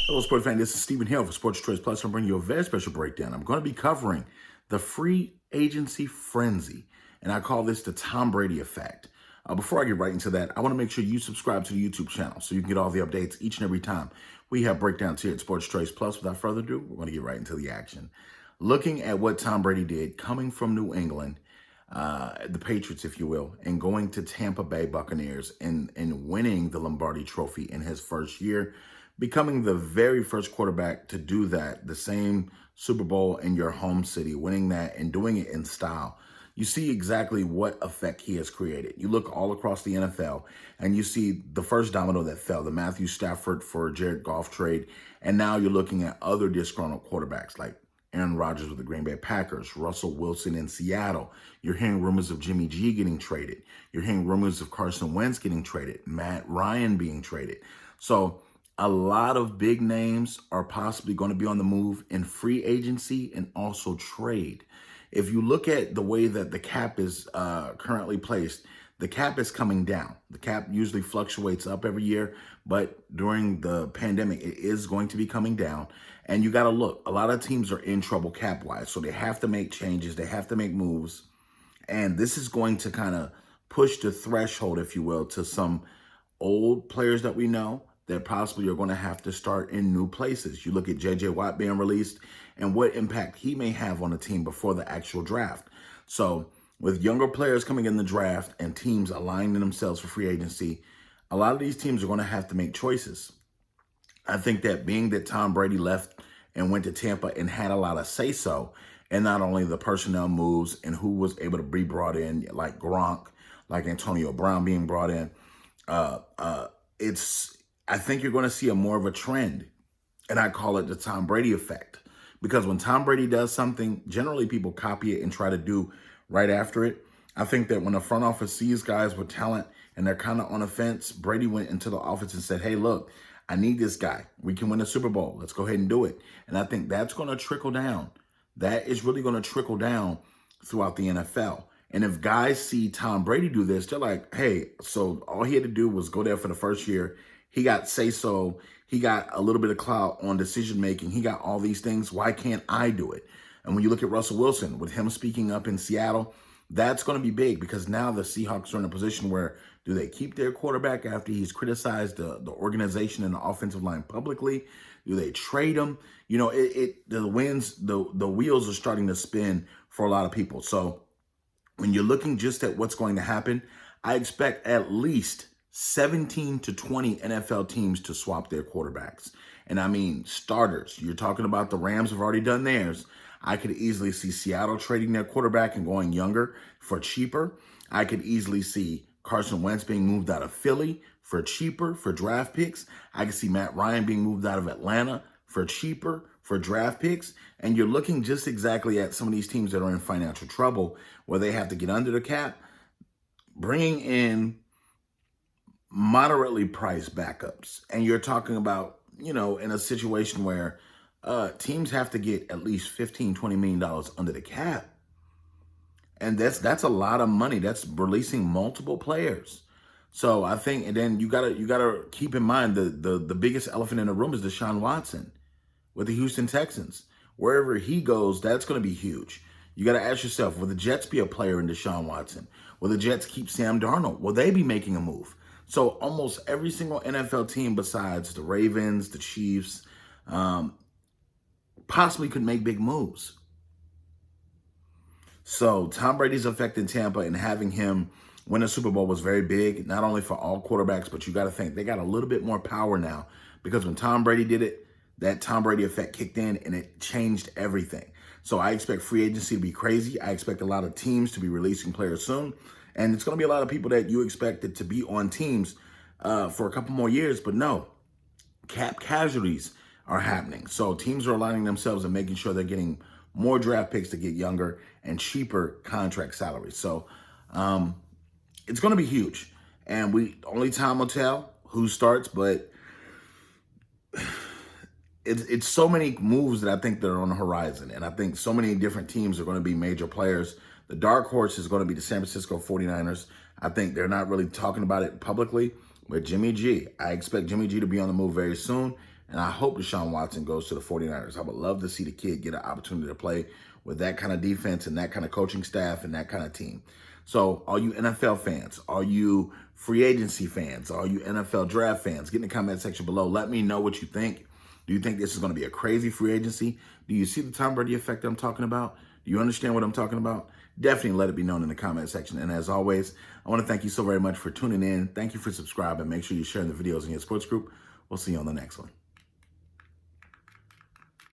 Hello, sports fan. This is Stephen Hill for Sports Choice Plus. I'm bringing you a very special breakdown. I'm going to be covering the free agency frenzy, and I call this the Tom Brady effect. Before I get right into that, I want to make sure you subscribe to the YouTube channel so you can get all the updates each and every time we have breakdowns here at Sports Choice Plus. Without further ado, we're going to get right into the action. Looking at what Tom Brady did coming from New England, the Patriots, if you will, and going to Tampa Bay Buccaneers and winning the Lombardi Trophy in his first year, becoming the very first quarterback to do that, the same Super Bowl in your home city, winning that and doing it in style. You see exactly what effect he has created. You look all across the NFL and you see the first domino that fell, the Matthew Stafford for Jared Goff trade. And now you're looking at other disgruntled quarterbacks like Aaron Rodgers with the Green Bay Packers, Russell Wilson in Seattle. You're hearing rumors of Jimmy G getting traded. You're hearing rumors of Carson Wentz getting traded, Matt Ryan being traded. So a lot of big names are possibly going to be on the move in free agency and also trade. If you look at the way that the cap is currently placed, the cap is coming down. The cap usually fluctuates up every year, but during the pandemic, it is going to be coming down. And you got to look, a lot of teams are in trouble cap-wise, so they have to make changes. They have to make moves. And this is going to kind of push the threshold, if you will, to some old players that we know that possibly are going to have to start in new places. You look at J.J. Watt being released and what impact he may have on the team before the actual draft. So with younger players coming in the draft and teams aligning themselves for free agency, a lot of these teams are going to have to make choices. I think that being that Tom Brady left and went to Tampa and had a lot of say-so, and not only the personnel moves and who was able to be brought in, like Gronk, like Antonio Brown being brought in, I think you're going to see a more of a trend, and I call it the Tom Brady effect. Because when Tom Brady does something, generally people copy it and try to do right after it. I think that when the front office sees guys with talent and they're kind of on the fence, Brady went into the office and said, hey, look, I need this guy. We can win a Super Bowl. Let's go ahead and do it. And I think that's going to trickle down. That is really going to trickle down throughout the NFL. And if guys see Tom Brady do this, they're like, hey, so all he had to do was go there for the first year. He got say-so. He got a little bit of clout on decision-making. He got all these things. Why can't I do it? And when you look at Russell Wilson, with him speaking up in Seattle, that's going to be big because now the Seahawks are in a position where do they keep their quarterback after he's criticized the organization and the offensive line publicly? Do they trade him? You know, the wheels are starting to spin for a lot of people. So when you're looking just at what's going to happen, I expect at least 17 to 20 NFL teams to swap their quarterbacks. And I mean starters. You're talking about the Rams have already done theirs. I could easily see Seattle trading their quarterback and going younger for cheaper. I could easily see Carson Wentz being moved out of Philly for cheaper for draft picks. I could see Matt Ryan being moved out of Atlanta for cheaper for draft picks. And you're looking just exactly at some of these teams that are in financial trouble where they have to get under the cap, bringing in moderately priced backups. And you're talking about, you know, in a situation where teams have to get at least $15, $20 million under the cap. And that's a lot of money. That's releasing multiple players. So I think, and then you gotta keep in mind the biggest elephant in the room is Deshaun Watson with the Houston Texans. Wherever he goes, that's going to be huge. You got to ask yourself, will the Jets be a player in Deshaun Watson? Will the Jets keep Sam Darnold? Will they be making a move? So almost every single NFL team besides the Ravens, the Chiefs, possibly could make big moves. So Tom Brady's effect in Tampa and having him win a Super Bowl was very big, not only for all quarterbacks, but you got to think they got a little bit more power now because when Tom Brady did it, that Tom Brady effect kicked in and it changed everything. So I expect free agency to be crazy. I expect a lot of teams to be releasing players soon. And it's going to be a lot of people that you expected to be on teams for a couple more years. But no, cap casualties are happening. So teams are aligning themselves and making sure they're getting more draft picks to get younger and cheaper contract salaries. So it's going to be huge. And only time will tell who starts, but it's so many moves that I think that are on the horizon. And I think so many different teams are going to be major players The dark horse is going to be the San Francisco 49ers. I think they're not really talking about it publicly, but Jimmy G, I expect Jimmy G to be on the move very soon, and I hope Deshaun Watson goes to the 49ers. I would love to see the kid get an opportunity to play with that kind of defense and that kind of coaching staff and that kind of team. So all you NFL fans, all you free agency fans, all you NFL draft fans, get in the comment section below. Let me know what you think. Do you think this is going to be a crazy free agency? Do you see the Tom Brady effect I'm talking about? Do you understand what I'm talking about? Definitely let it be known in the comment section. And as always, I want to thank you so very much for tuning in. Thank you for subscribing. Make sure you're sharing the videos in your sports group. We'll see you on the next one.